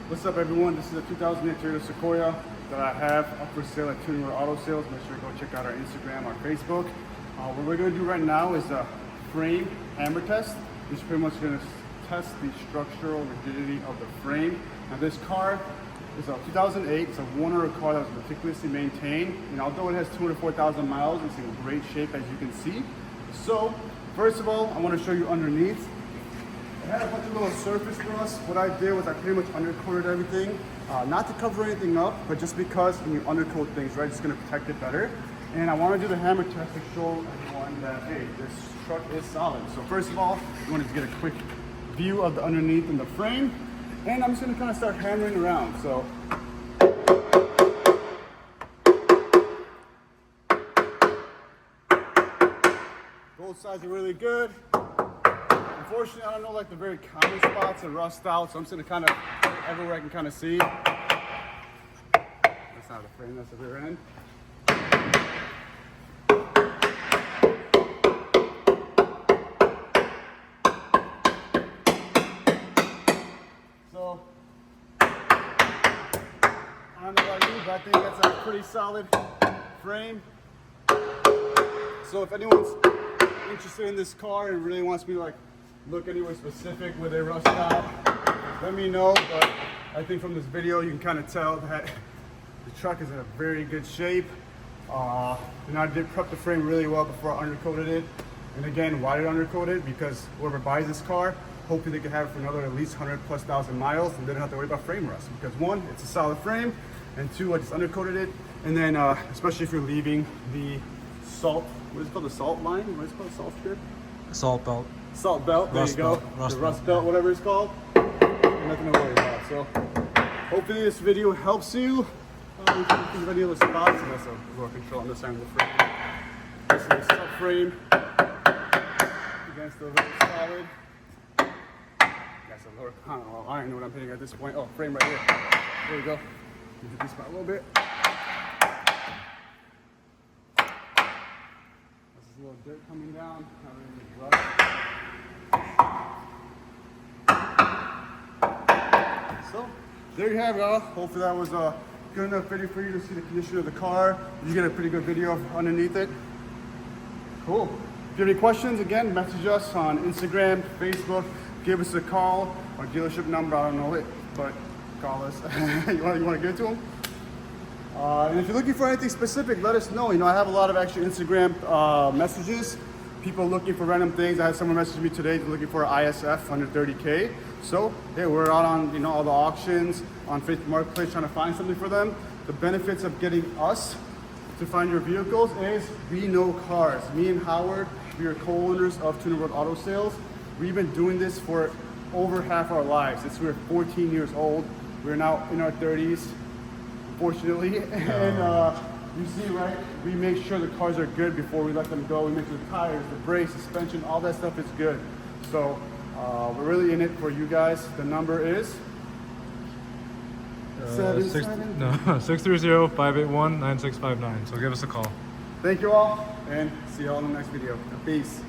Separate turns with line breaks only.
What's up, everyone? This is a 2008 Toyota Sequoia that I have up for sale at Tuning Auto Sales. Make sure to go check out our Instagram, our Facebook. What we're going to do right now is a frame hammer test. Which is pretty much going to test the structural rigidity of the frame. Now, this car is a 2008. It's a one-owner car that was meticulously maintained. And although it has 204,000 miles, it's in great shape, as you can see. So, first of all, I want to show you underneath. It had a bunch of little surface rust. What I did was I pretty much undercoated everything, not to cover anything up, but just because when you undercoat things, right, it's going to protect it better. And I want to do the hammer test to show everyone that, hey, this truck is solid. So first of all, you want to get a quick view of the underneath and the frame, and I'm just going to kind of start hammering around. So both sides are really good. Unfortunately, I don't know like the very common spots that rust out, so I'm just gonna kind of everywhere I can kind of see. That's not the frame, that's the rear end. So, I don't know about you, but I think that's a pretty solid frame. So if anyone's interested in this car and really wants me to like look anywhere specific where they rust out, let me know. But I think from this video you can kind of tell that the truck is in a very good shape. And I did prep the frame really well before I undercoated it. And again, why did I undercoat it? Because whoever buys this car, hopefully they can have it for another at least 100,000+ miles, and they don't have to worry about frame rust. Because one, it's a solid frame, and two, I just undercoated it. And then especially if you're leaving the salt, what is it called, the salt line? What is it called, salt strip?
Salt belt.
Salt belt, there you go. The rust belt, whatever it's called. Nothing to worry about. So hopefully this video helps you. You can think of any other spots, and that's a lower control on this side of the frame. This is a subframe against the very solid. That's a lower, I don't know, I don't know what I'm hitting at this point. Oh, frame right here. There we go. Hit this spot a little bit. A little dirt coming down. So there you have it all. Hopefully that was a good enough video for you to see the condition of the car. You get a pretty good video of underneath it. Cool. If you have any questions, again, message us on Instagram, Facebook, give us a call. Our dealership number, I don't know it, but call us. you want to give it to them? And if you're looking for anything specific, let us know. You know, I have a lot of actually Instagram messages. People looking for random things. I had someone message me today looking for an ISF under 30K. So, hey, we're out on, you know, all the auctions on Facebook Marketplace trying to find something for them. The benefits of getting us to find your vehicles is we know cars. Me and Howard, we are co-owners of Tuning Auto Sales. We've been doing this for over half our lives. Since we were 14 years old. We're now in our 30s. Fortunately, and you see, right, we make sure the cars are good before we let them go. We make sure the tires, the brakes, suspension, all that stuff is good. So we're really in it for you guys. The number is
630-581-9659. So give us a call.
Thank you all, and see you all in the next video. Peace.